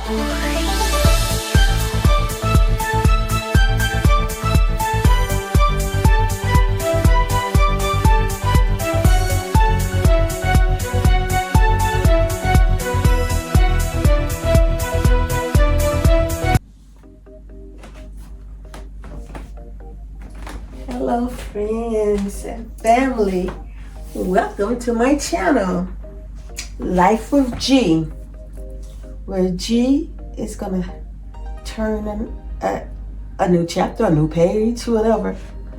Hello friends and family, welcome to my channel, Life with G, where G is gonna turn a new chapter, a new page, whatever.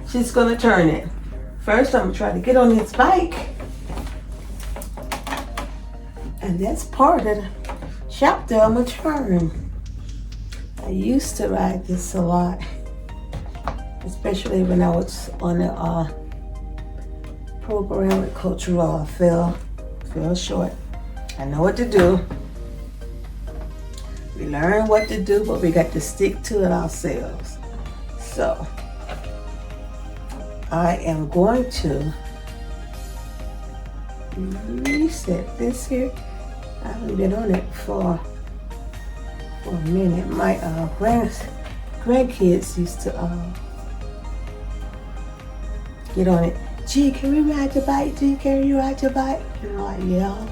She's gonna turn it. First, I'm gonna try to get on this bike, and that's part of the chapter I'm gonna turn. I used to ride this a lot, especially when I was on a program with Coach Raw. Fell short. I know what to do. We learn what to do, but we got to stick to it ourselves. So I am going to reset this here. I haven't been on it for a minute. My grandkids used to get on it. Gee, can we ride your bike? Gee, can you ride your bike? And I'm like, yeah,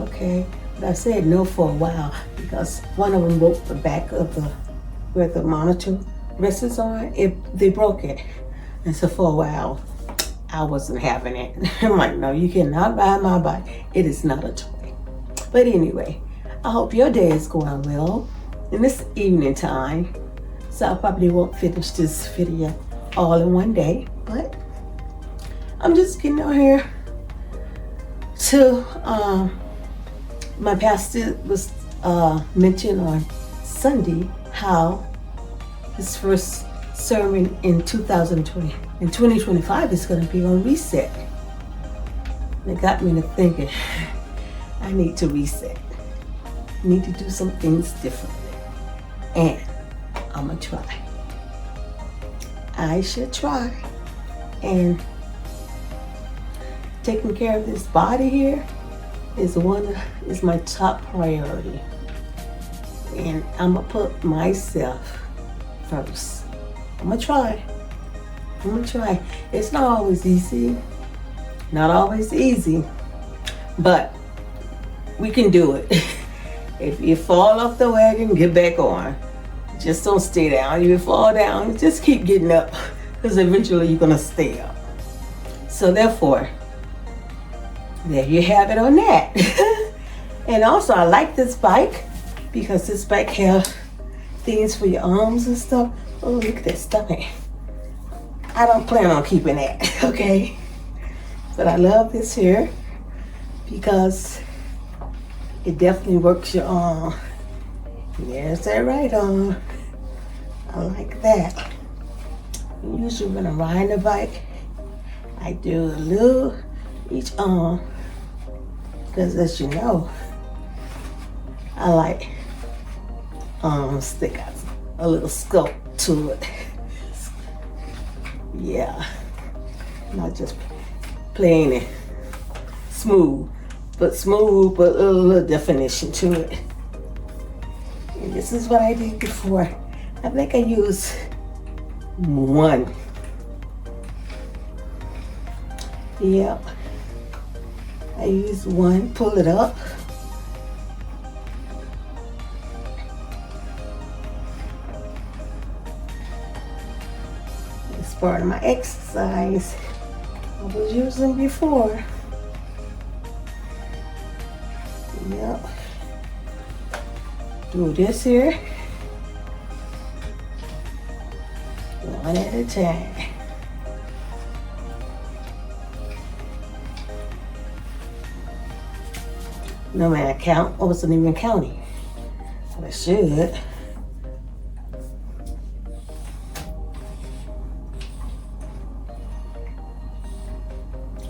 okay. But I said no for a while because one of them broke the back of where the monitor rests on. They broke it. And so for a while, I wasn't having it. I'm like, no, you cannot ride my bike. It is not a toy. But anyway, I hope your day is going well. And it's evening time, so I probably won't finish this video all in one day, but I'm just getting out here to, my pastor was mentioned on Sunday how his first sermon in 2025 is going to be on reset. And it got me to thinking, I need to reset. I need to do some things differently. And I'm going to try. I should try. And taking care of this body here is my top priority. And I'm gonna put myself first. I'm gonna try. It's not always easy. But we can do it. If you fall off the wagon, get back on. Just don't stay down. If you fall down, just keep getting up, because eventually you're gonna stay up. So therefore, there you have it on that. And also, I like this bike because this bike has things for your arms and stuff. Oh, look at that stomach. I don't plan on keeping that, okay? But I love this here because it definitely works your arm. There's that right arm. I like that. Usually when I'm riding a bike, I do a little each arm, because as you know, I like stick out a little sculpt to it. Yeah, not just plain and smooth, but a little definition to it. And this is what I did before. I think I used one. Yep. I use one, pull it up. It's part of my exercise I was using before. Yep. Do this here. One at a time. No man, I wasn't even counting. But I should.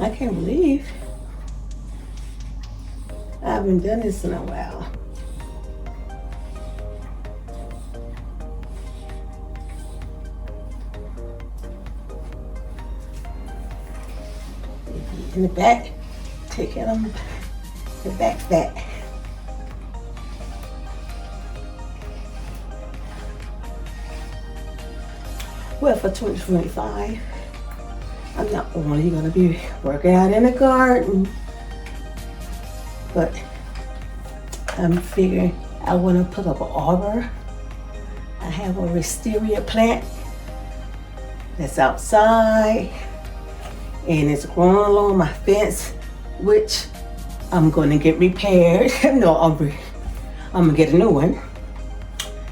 I can't believe I haven't done this in a while. In the back, take it on the back. Well, for 2025, I'm not only gonna be working out in the garden, but I'm figuring I wanna put up an arbor. I have a wisteria plant that's outside and it's growing along my fence, which I'm gonna get repaired. No, I'm gonna get a new one.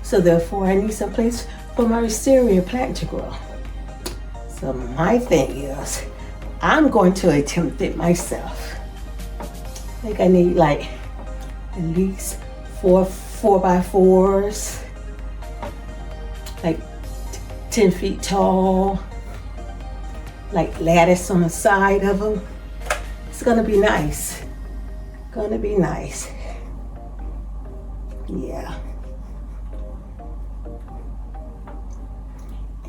So therefore I need some place for my wisteria plant to grow. So my thing is, I'm going to attempt it myself. I think I need like at least 4x4s, like 10 feet tall, like lattice on the side of them. It's gonna be nice. Gonna be nice. Yeah.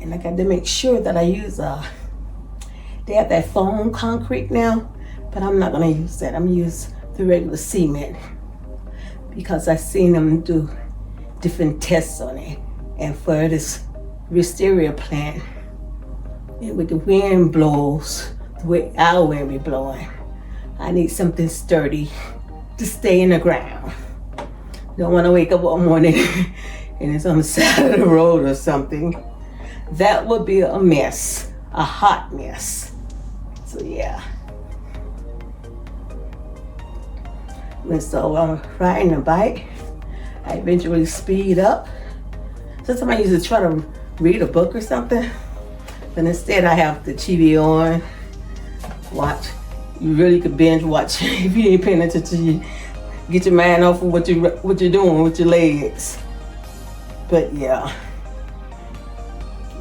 And I got to make sure that I use, they have that foam concrete now, but I'm not gonna use that. I'm gonna use the regular cement because I've seen them do different tests on it. And for this wisteria plant, with the wind blows, the way our wind be blowing, I need something sturdy to stay in the ground. Don't want to wake up one morning and it's on the side of the road or something. That would be a mess, a hot mess. So yeah. And so I'm riding a bike. I eventually speed up. Sometimes I usually try to read a book or something, but instead I have the TV on, watch. You really could binge watch if you ain't paying attention. Get your mind off of what you're doing with your legs. But yeah,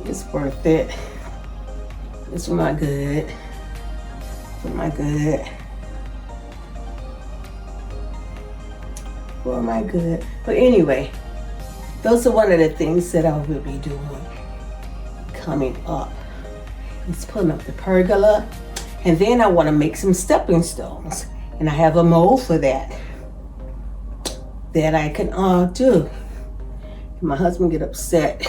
it's worth it. It's for my good. For my good. For my good. But anyway, those are one of the things that I will be doing coming up. It's putting up the pergola. And then I want to make some stepping stones. And I have a mold for that I can do. And my husband get upset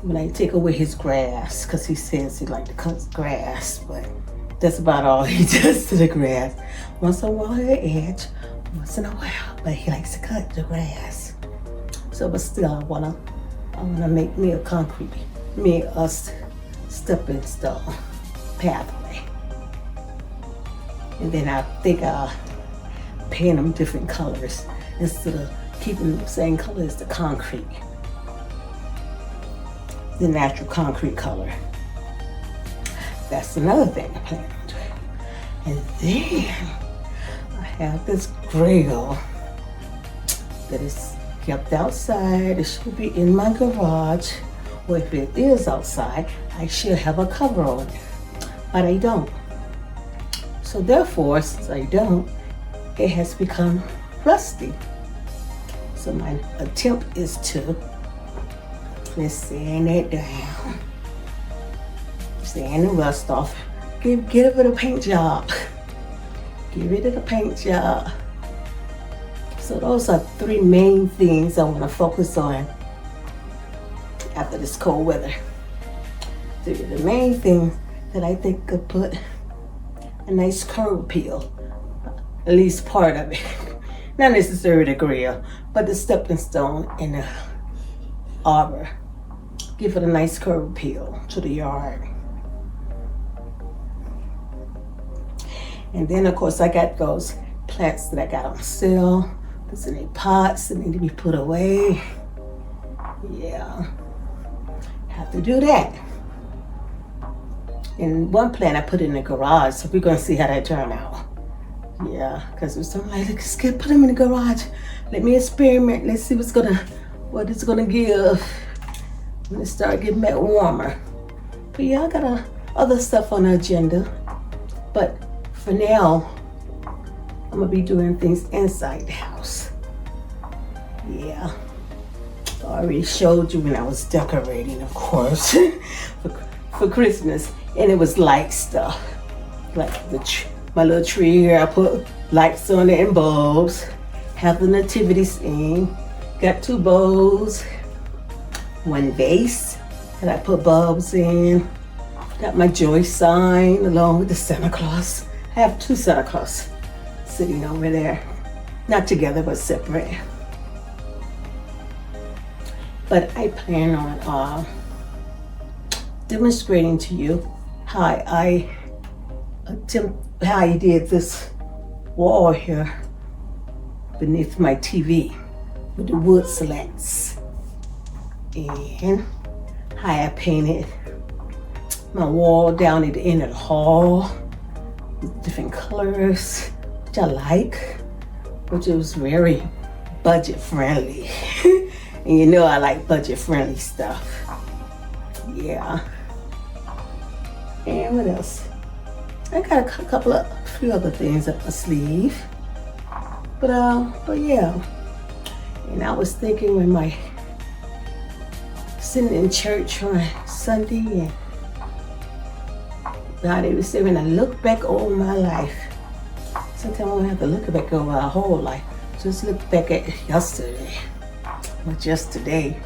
when I take away his grass, because he says he likes to cut grass, but that's about all he does to the grass. Once in a while the edge, once in a while, but he likes to cut the grass. So, but still I wanna make me a stepping stone pathway. And then I think I'll paint them different colors instead of keeping the same color as the concrete. The natural concrete color. That's another thing I plan on doing. And then I have this grill that is kept outside. It should be in my garage. Or if it is outside, I should have a cover on it. But I don't. So therefore, since I don't, it has become rusty. So my attempt is to sand it down, sand the rust off, give it a paint job. Give it a paint job. So those are three main things I want to focus on after this cold weather. The main thing that I think could put a nice curb appeal, at least part of it. Not necessarily the grill, but the stepping stone and the arbor. Give it a nice curb appeal to the yard. And then of course I got those plants that I got on sale. There's in their pots that need to be put away. Yeah, have to do that. And one plant I put in the garage, so we're gonna see how that turn out. Yeah, because there's something like, let's put them in the garage. Let me experiment. Let's see what it's gonna give when it start getting back warmer. But yeah, I got other stuff on the agenda. But for now, I'm gonna be doing things inside the house. Yeah, I already showed you when I was decorating, of course, for Christmas, and it was light stuff, like my little tree here. I put lights on it and bulbs. Have the nativity scene. Got 2 bows, 1 vase, that I put bulbs in. Got my joy sign along with the Santa Claus. I have 2 Santa Claus sitting over there. Not together, but separate. But I plan on demonstrating to you how I did this wall here beneath my TV with the wood slats, and how I painted my wall down at the end of the hall with different colors, which I like, which was very budget friendly. And you know I like budget friendly stuff. Yeah. And what else? I got a few other things up my sleeve. But yeah. And I was thinking when my sitting in church on Sunday, and God, it was saying, when I look back over my life, sometimes I don't have to look back over our whole life. Just look back at yesterday. Or just today.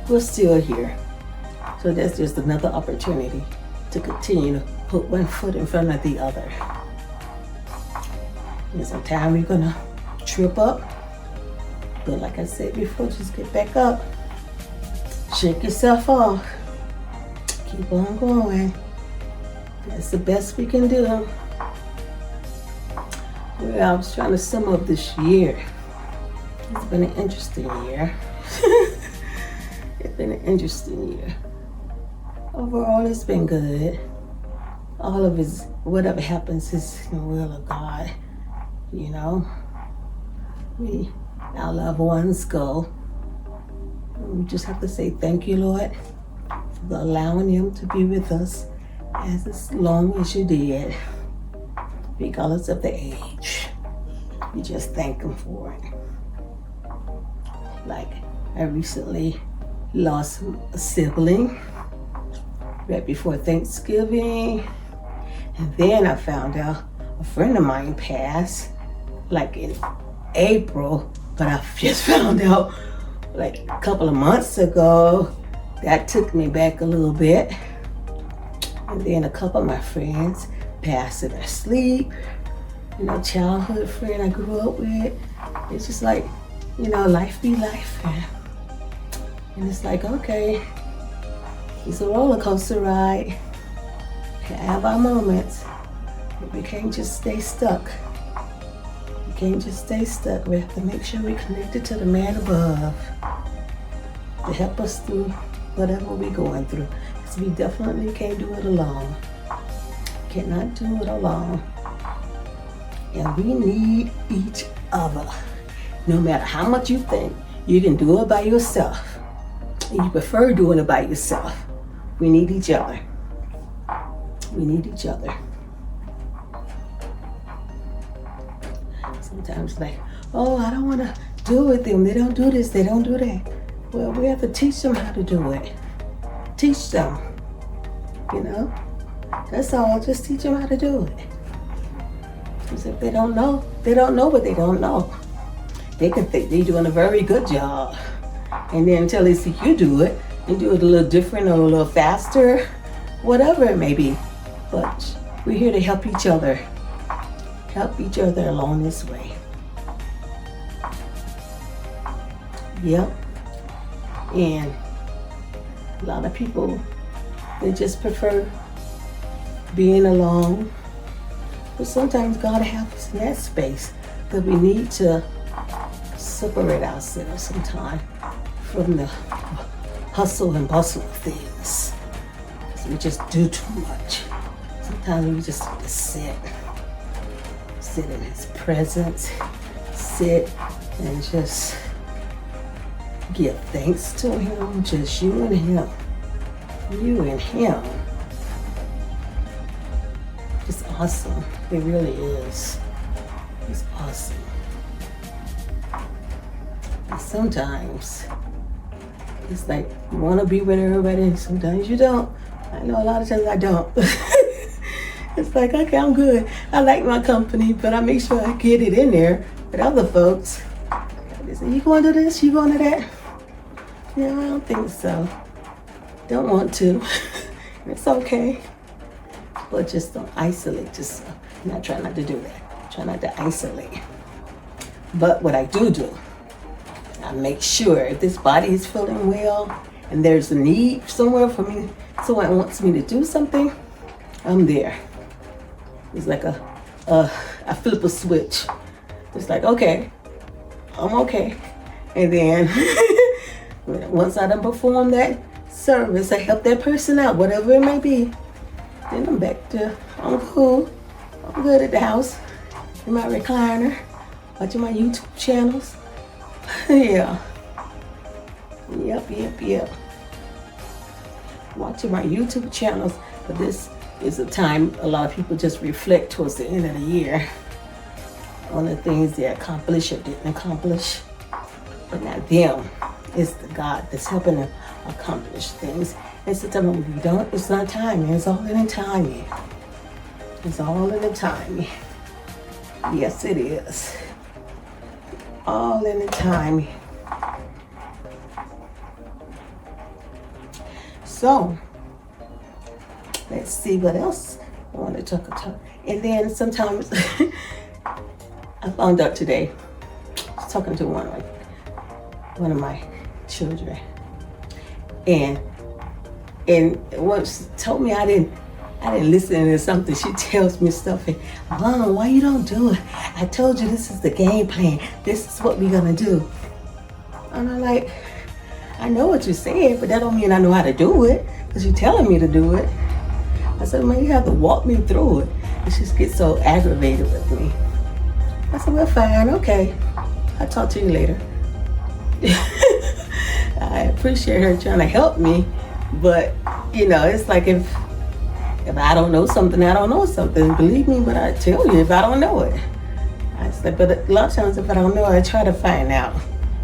We're still here. So that's just another opportunity to continue to put one foot in front of the other. And sometimes we're gonna trip up. But like I said before, just get back up. Shake yourself off. Keep on going. That's the best we can do. Well, I was trying to sum up this year. It's been an interesting year. It's been an interesting year. Overall, it's been good. All of it, whatever happens, is in the will of God. You know, our loved ones go. We just have to say thank you, Lord, for allowing them to be with us as long as you did, regardless of the age. We just thank Him for it. Like, I recently lost a sibling right before Thanksgiving, and then I found out a friend of mine passed like in April, but I just found out like a couple of months ago. That took me back a little bit. And then a couple of my friends passed in their sleep. You know, childhood friend I grew up with. It's just like, you know, life be life. And it's like, okay, it's a roller coaster ride. We can have our moments, but we can't just stay stuck. We can't just stay stuck. We have to make sure we're connected to the man above to help us through whatever we're going through. Because we definitely can't do it alone. Cannot do it alone. And we need each other. No matter how much you think you can do it by yourself, and you prefer doing it by yourself, we need each other. We need each other. Sometimes like, oh, I don't want to do it with them. They don't do this, they don't do that. Well, we have to teach them how to do it. Teach them, you know? That's all, just teach them how to do it. Because if they don't know what they don't know. They can think they're doing a very good job. And then until they see you do it, and do it a little different or a little faster, whatever it may be. But we're here to help each other. Help each other along this way. Yep. And a lot of people, they just prefer being alone. But sometimes God helps us in that space that we need to separate ourselves sometimes from the hustle and bustle of things. Because we just do too much. Sometimes we just have to sit in His presence, sit and just give thanks to Him, just you and Him. You and Him. It's awesome. It really is. It's awesome. And sometimes it's like you want to be with everybody, and sometimes you don't. I know a lot of times I don't. It's like, okay, I'm good. I like my company, but I make sure I get it in there with other folks. They say, you going to this? You going to that? Yeah, I don't think so. don't want to. It's okay. But just don't isolate yourself. And I try not to do that. Try not to isolate. But what I do, I make sure if this body is feeling well and there's a need somewhere for me, someone wants me to do something, I'm there. It's like I flip a switch. It's like, okay, I'm okay. And then once I done perform that service, I help that person out, whatever it may be, then I'm back to, I'm cool. I'm good at the house, in my recliner, watching my YouTube channels. Yeah. Yep. Watching my YouTube channels, but this is a time a lot of people just reflect towards the end of the year on the things they accomplished or didn't accomplish. But not them. It's the God that's helping them accomplish things. It's the time when you don't, it's not timing. It's all in the timing. It's all in the timing. Yes, it is. All in the timing. So, let's see what else I want to talk about. And then sometimes, I found out today, I was talking to one of my children, and once told me I didn't listen to something. She tells me stuff, and Mom, why you don't do it? I told you this is the game plan. This is what we're gonna do. And I'm like, I know what you said, but that don't mean I know how to do it, because you're telling me to do it. I said, man, you have to walk me through it. And she gets so aggravated with me. I said, well, fine, okay. I'll talk to you later. I appreciate her trying to help me, but it's like if I don't know something, I don't know something. Believe me, but I tell you if I don't know it. I said, but a lot of times if I don't know, I try to find out.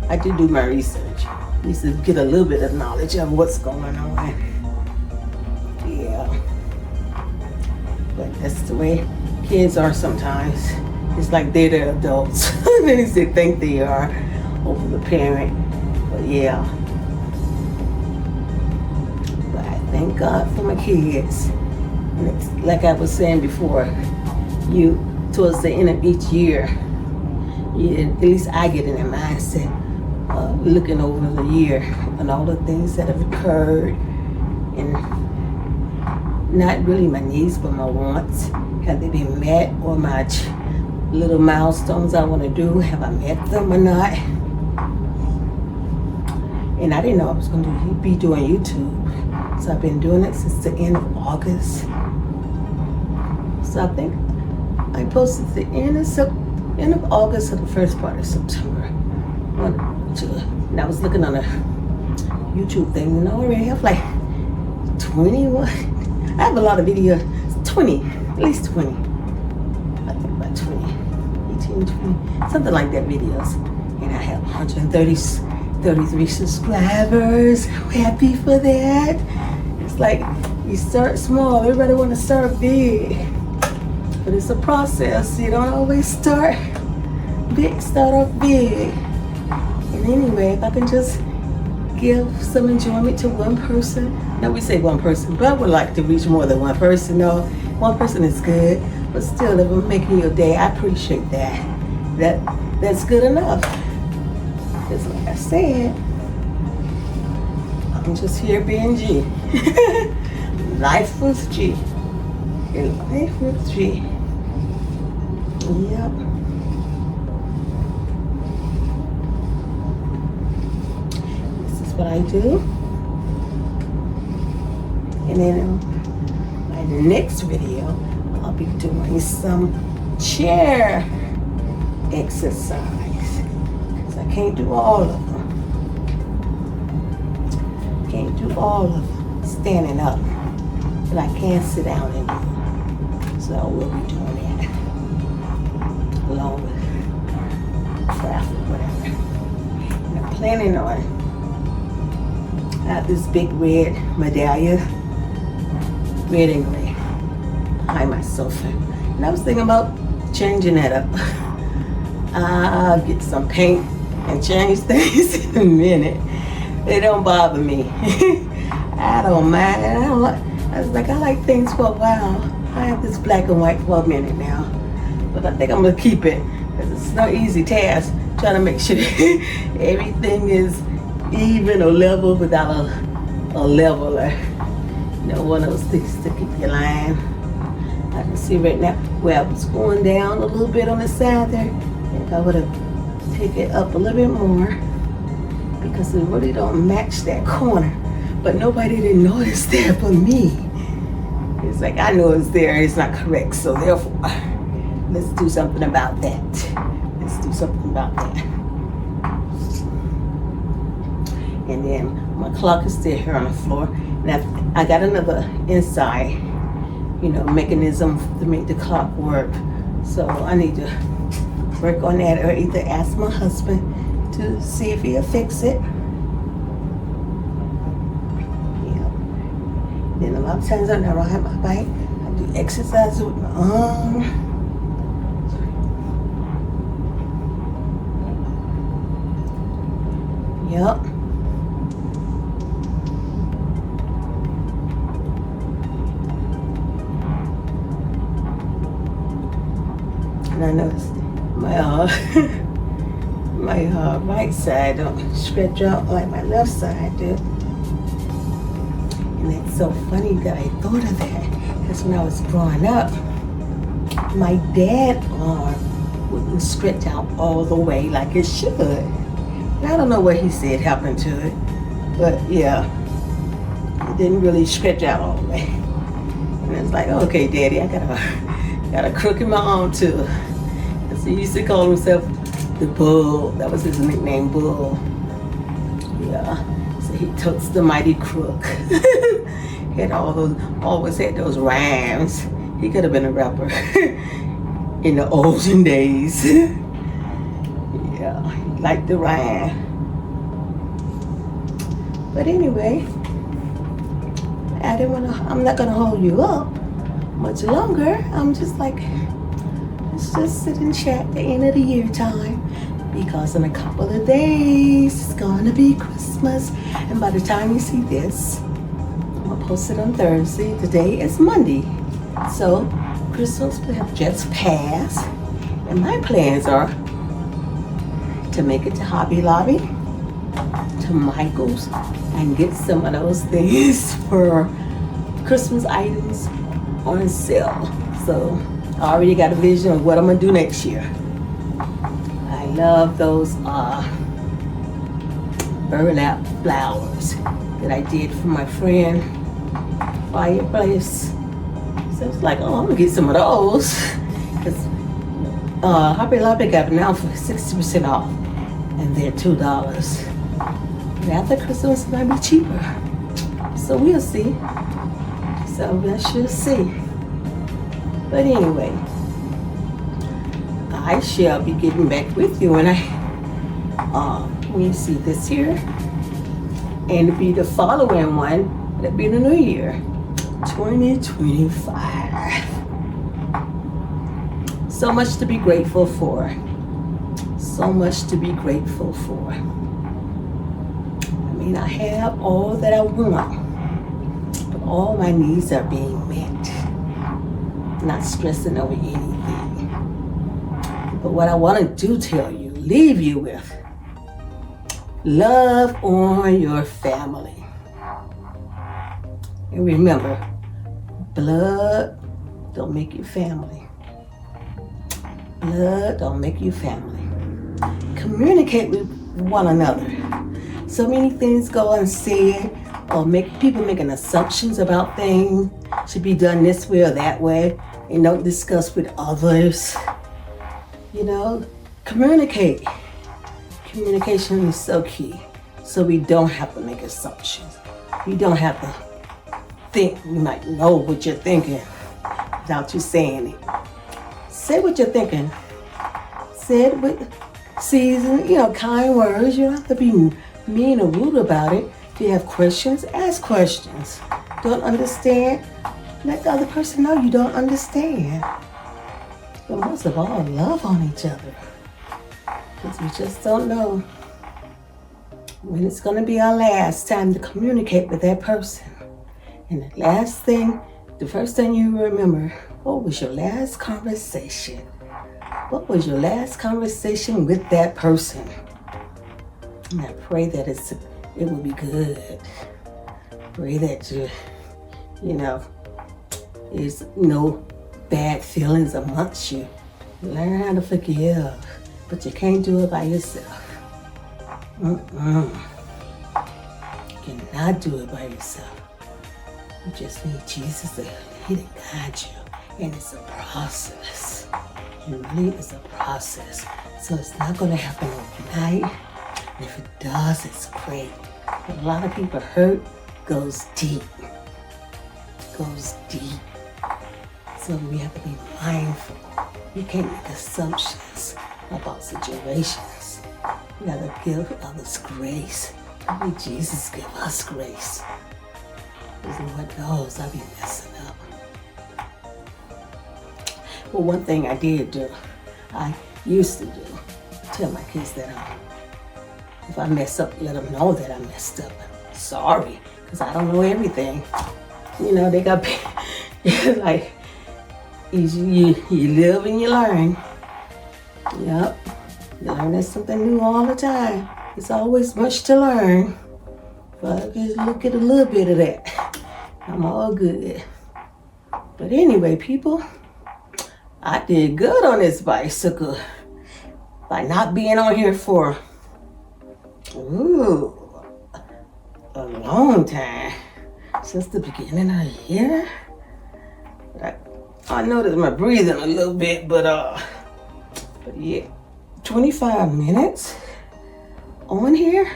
I do my research. At least to get a little bit of knowledge of what's going on. Yeah. But that's the way kids are sometimes. It's like they're the adults. They think they are over the parent. But yeah. But I thank God for my kids. And it's, like I was saying before, towards the end of each year, at least I get in that mindset of looking over the year and all the things that have occurred, and not really my needs but my wants. Have they been met? Or my little milestones I want to do, have I met them or not? And I didn't know I was going to be doing YouTube, so I've been doing it since the end of August. So I think I posted the end of August or the first part of September. And I was looking on a YouTube thing, and I already have like 21. I have a lot of videos, 20, at least 20. I think about 20, 18, 20, something like that videos. And I have 133 subscribers. I'm happy for that. It's like you start small, everybody want to start big. But it's a process. You don't always start big, start off big. And anyway, if I can just give some enjoyment to one person. Now we say one person, but I would like to reach more than one person. No, one person is good, but still, if I'm making your day, I appreciate that. That's good enough. Because like I said, I'm just here being G. Life was G. Life was G. Yep. What I do, and then in the next video I'll be doing some chair exercise, because I can't do all of them. Standing up, but I can sit down and do it. So I will be doing that along with craft or whatever. And I'm planning on, I have this big red medallion, red and gray, behind my sofa. And I was thinking about changing that up. I'll get some paint and change things in a minute. They don't bother me. I don't mind. I was like, I like things for a while. I have this black and white for a minute now. But I think I'm gonna keep it. Because it's no easy task trying to make sure everything is even or level without a leveler. You know, one of those things to keep your line. I can see right now where I was going down a little bit on the side there. If I would have taken it up a little bit more, because it really don't match that corner. But nobody didn't notice that but me. It's like, I know it's there, it's not correct, so therefore, let's do something about that. Let's do something about that. And then my clock is still here on the floor. And I got another inside, you know, mechanism to make the clock work. So I need to work on that, or either ask my husband to see if he'll fix it. Yeah. Then a lot of times when I ride my bike, I do exercise with my arm. Yep. And I noticed my right side don't stretch out like my left side do. And it's so funny that I thought of that, because when I was growing up, my dad's arm wouldn't stretch out all the way like it should. And I don't know what he said happened to it, but yeah, it didn't really stretch out all the way. And it's like, okay, Daddy, I got a crook in my arm too. So he used to call himself the Bull. That was his nickname, Bull. Yeah. So he totes the mighty crook. Had always had those rhymes. He could have been a rapper in the olden days. Yeah, he liked the rhyme. But anyway, I'm not gonna hold you up much longer. I'm just like, let's just sit and chat at the end of the year time, because in a couple of days it's gonna be Christmas, and by the time you see this, I'm gonna post it on Thursday. Today is Monday, so Christmas will have just passed, and my plans are to make it to Hobby Lobby, to Michael's, and get some of those things for Christmas items on sale. So I already got a vision of what I'm gonna do next year. I love those burlap flowers that I did for my friend fireplace. So it's like, oh, I'm gonna get some of those, because Hobby Lobby got them now for 60% off, and they're $2. And after Christmas it might be cheaper. So we'll see. So we shall see. But anyway, I shall be getting back with you when you see this here, and it'll be the following one. It'll be the new year, 2025. So much to be grateful for. So much to be grateful for. I mean, I have all that I want, but all my needs are being met. Not stressing over anything. But what I want to leave you with, love on your family. And remember, blood don't make you family. Blood don't make you family. Communicate with one another. So many things go unsaid, or people making assumptions about things. Should be done this way or that way, and don't discuss with others. You know, communicate. Communication is so key. So we don't have to make assumptions. We don't have to think we might know what you're thinking without you saying it. Say what you're thinking. Say it with seasoned, kind words. You don't have to be mean or rude about it. If you have questions, ask questions. Don't understand? Let the other person know you don't understand. But most of all, love on each other. Because we just don't know when it's going to be our last time to communicate with that person. And the first thing you remember, what was your last conversation? What was your last conversation with that person? And I pray that it will be good. Pray that there's no bad feelings amongst you. Learn how to forgive, but you can't do it by yourself. You cannot do it by yourself. You just need Jesus to guide you. And it's a process. It really is a process. So it's not going to happen overnight. And if it does, it's great. But a lot of people hurt goes deep. So we have to be mindful. We can't make assumptions about situations. We got to give others grace. Only Jesus give us grace. Because Lord knows I be messing up. Well, one thing I used to do, tell my kids that if I mess up, let them know that I messed up. Sorry, because I don't know everything. They got like, you live and you learn. Yep, you're learning something new all the time. It's always much to learn. But just look at a little bit of that. I'm all good. But anyway, people, I did good on this bicycle by not being on here for a long time. Since the beginning of the year. I noticed my breathing a little bit, but yeah, 25 minutes on here.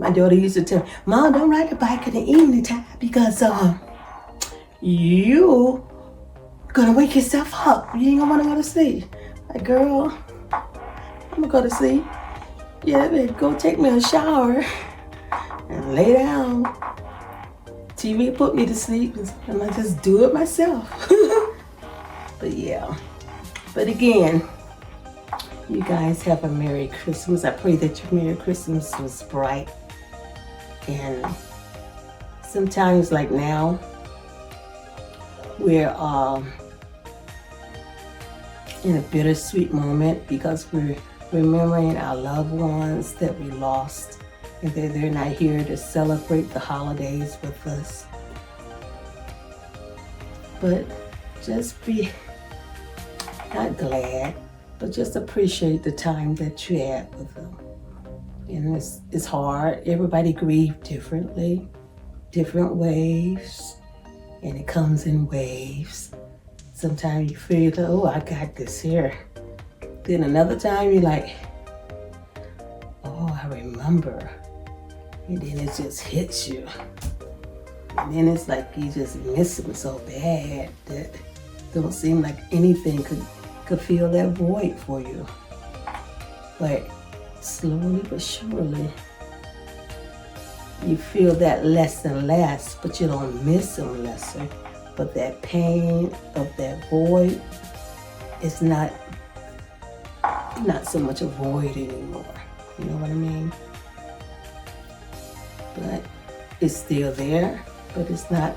My daughter used to tell me, Mom, don't ride the bike in the evening time because you gonna wake yourself up. You ain't gonna wanna go to sleep. Like, girl, I'm gonna go to sleep. Yeah, baby, go take me a shower and lay down. TV put me to sleep and I just do it myself. But yeah. But again, you guys have a Merry Christmas. I pray that your Merry Christmas was bright. And sometimes like now, we're in a bittersweet moment because we're remembering our loved ones that we lost and that they're not here to celebrate the holidays with us. But just be not glad, but just appreciate the time that you had with them. And it's hard. Everybody grieves differently, different waves, and it comes in waves. Sometimes you feel, oh, I got this here. Then another time you're like, oh, I remember. And then it just hits you. And then it's like you just miss them so bad that it don't seem like anything could fill that void for you. But slowly but surely, you feel that less and less, but you don't miss them lesser. But that pain of that void is not so much a void anymore. You know what I mean? But it's still there, but it's not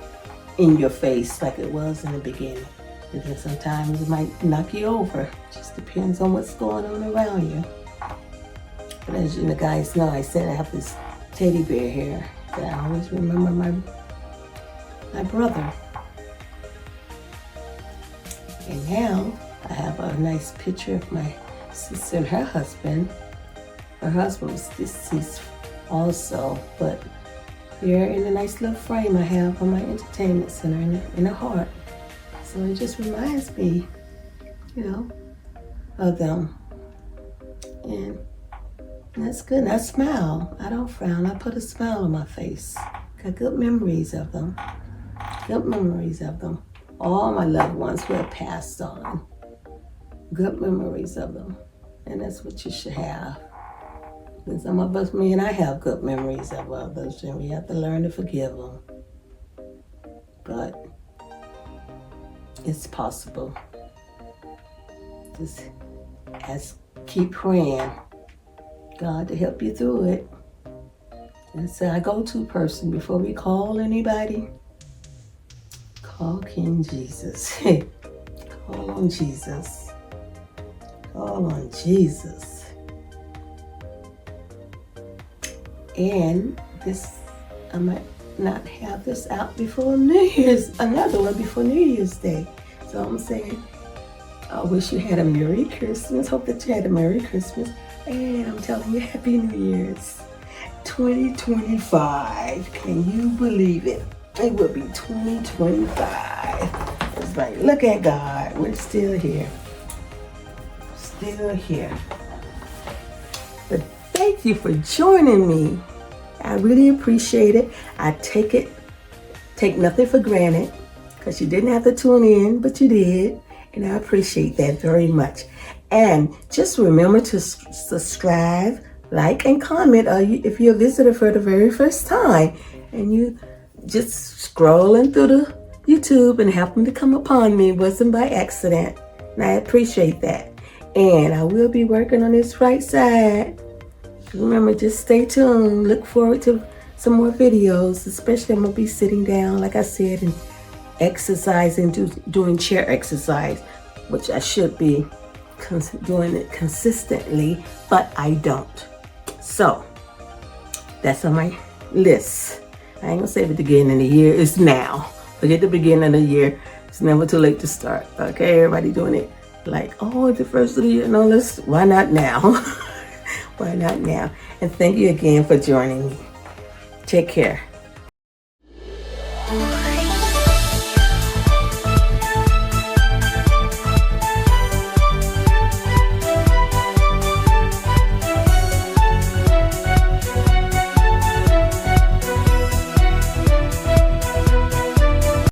in your face like it was in the beginning. And then sometimes it might knock you over. Just depends on what's going on around you. But as you guys know, I said I have this teddy bear here that I always remember my brother. And now I have a nice picture of my sister and her husband. Her husband was deceased also, but they're in a nice little frame I have on my entertainment center in the heart. So it just reminds me, of them. And that's good. And I smile. I don't frown. I put a smile on my face. Got good memories of them. Good memories of them. All my loved ones who have passed on. Good memories of them. And that's what you should have. And some of us, me and I, have good memories of others, and we have to learn to forgive them. But it's possible. Just keep praying God to help you through it. It's our go-to person before we call anybody. Call King Jesus. Call on Jesus. Call on Jesus. And this, I might not have this out before New Year's, another one before New Year's Day. So I'm saying, I wish you had a Merry Christmas. Hope that you had a Merry Christmas. And I'm telling you, Happy New Year's. 2025. Can you believe it? It will be 2025. It's like, look at God. We're still here. Still here. But thank you for joining me. I really appreciate it. I take nothing for granted, because you didn't have to tune in, but you did. And I appreciate that very much. And just remember to subscribe, like, and comment if you're a visitor for the very first time and you just scrolling through the YouTube and happen to come upon me. It wasn't by accident. And I appreciate that. And I will be working on this right side. Remember, just stay tuned. Look forward to some more videos. Especially I'm going to be sitting down, like I said, and exercising, doing chair exercise, which I should be doing it consistently, but I don't. So that's on my list. I ain't gonna say at the beginning of the year. It's now. Forget the beginning of the year. It's never too late to start. Okay, everybody doing it like, oh, the first of the year. No, why not now? Why not now? And thank you again for joining me. Take care.